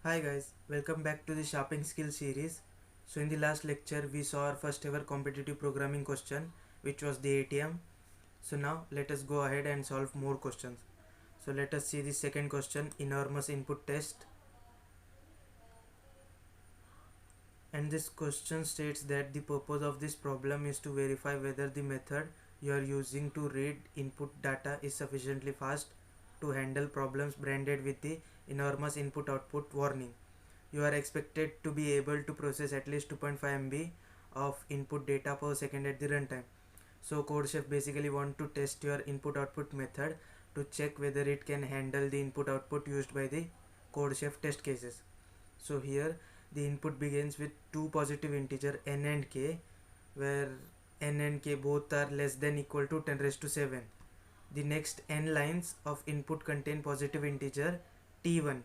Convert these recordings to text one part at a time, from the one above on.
Hi guys, welcome back to the Sharpening Skill series. So in the last lecture we saw our first ever competitive programming question, which was the ATM. So now let us go ahead and solve more questions. So let us see the second question, enormous input test. And this question states that the purpose of this problem is to verify whether the method you are using to read input data is sufficiently fast to handle problems branded with the enormous input output warning. You are expected to be able to process at least 2.5 MB of input data per second at the runtime. So CodeChef basically want to test your input output method to check whether it can handle the input output used by the CodeChef test cases. So here the input begins with two positive integer n and k, where n and k both are less than equal to 10 raised to 7. The next n lines of input contain positive integer t1,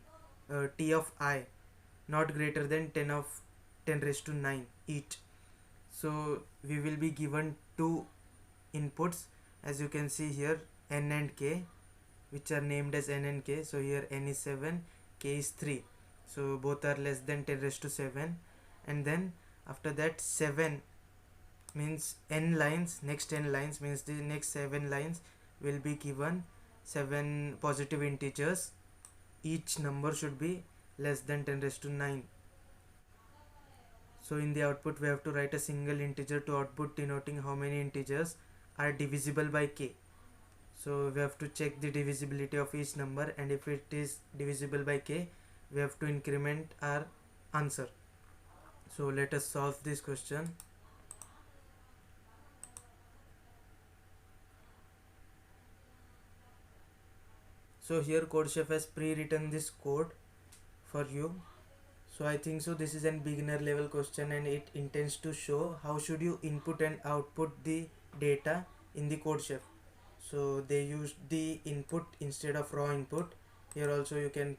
t of I, not greater than 10 raised to 9 each. So we will be given two inputs, as you can see here, n and k, which are named as n and k. So here n is 7, k is 3, so both are less than 10 raised to 7. And then after that 7 means n lines, next n lines means the next 7 lines will be given 7 positive integers. Each number should be less than 10 raised to 9. So in the output we have to write a single integer to output denoting how many integers are divisible by k. So we have to check the divisibility of each number, and if it is divisible by k, we have to increment our answer. So let us solve this question. So here CodeChef has pre-written this code for you. So I think so this is a beginner level question, and it intends to show how should you input and output the data in the CodeChef. So they used the input instead of raw input. Here also you can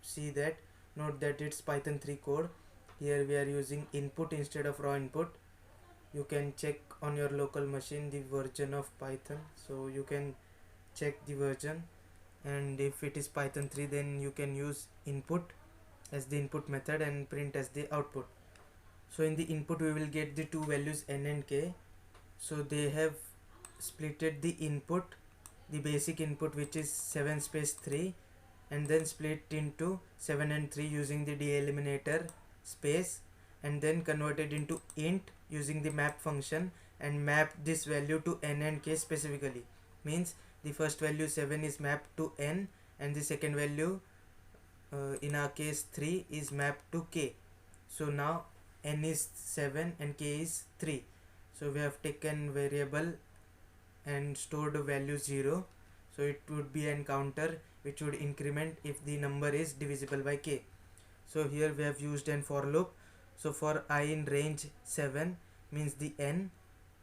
see that. Note that it's Python 3 code. Here we are using input instead of raw input. You can check on your local machine the version of Python, so you can check the version, and if it is Python 3 then you can use input as the input method and print as the output. So in the input we will get the two values n and k. So they have splitted the input, the basic input, which is 7 space 3, and then split into 7 and 3 using the deeliminator space, and then converted into int using the map function, and map this value to n and k specifically. Means the first value 7 is mapped to n, and the second value, in our case 3, is mapped to k. So now n is 7 and k is 3. So we have taken variable and stored value 0. So it would be an counter which would increment if the number is divisible by k. So here we have used an for loop. So for I in range 7 means the n,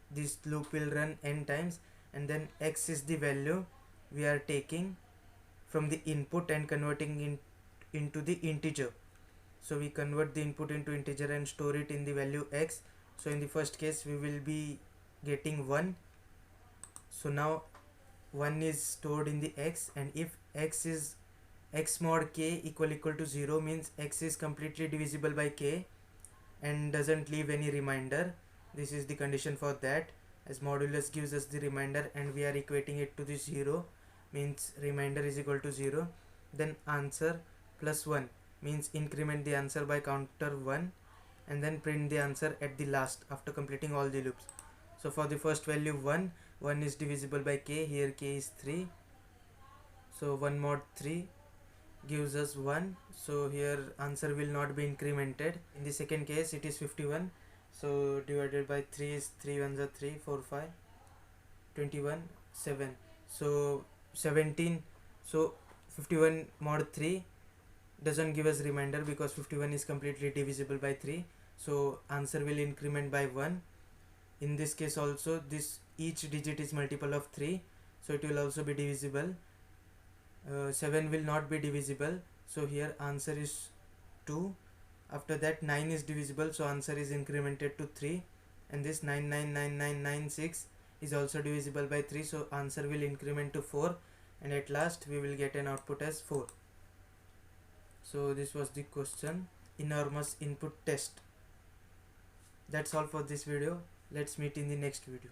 this loop will run n times, and then x is the value we are taking from the input and converting into the integer. So we convert the input into integer and store it in the value x. So in the first case we will be getting 1. So now 1 is stored in the x, and if x is x mod k equal to 0 means x is completely divisible by k and doesn't leave any remainder. This is the condition for that, as modulus gives us the remainder and we are equating it to the 0, means remainder is equal to 0. Then answer plus 1 means increment the answer by counter 1, and then print the answer at the last after completing all the loops. So for the first value 1 is divisible by k, here k is 3, so 1 mod 3 gives us 1, so here answer will not be incremented. In the second case it is 51, so divided by 3 is 3 ones are 3, 4, 5, 21, 7, so 17. So 51 mod 3 doesn't give us remainder because 51 is completely divisible by 3, so answer will increment by 1. In this case also, this each digit is multiple of 3, so it will also be divisible. 7 will not be divisible, so here answer is 2. After that 9 is divisible, so answer is incremented to 3, and this 999996 is also divisible by 3, so answer will increment to 4, and at last we will get an output as 4. So this was the question, enormous input test. That's all for this video. Let's meet in the next video.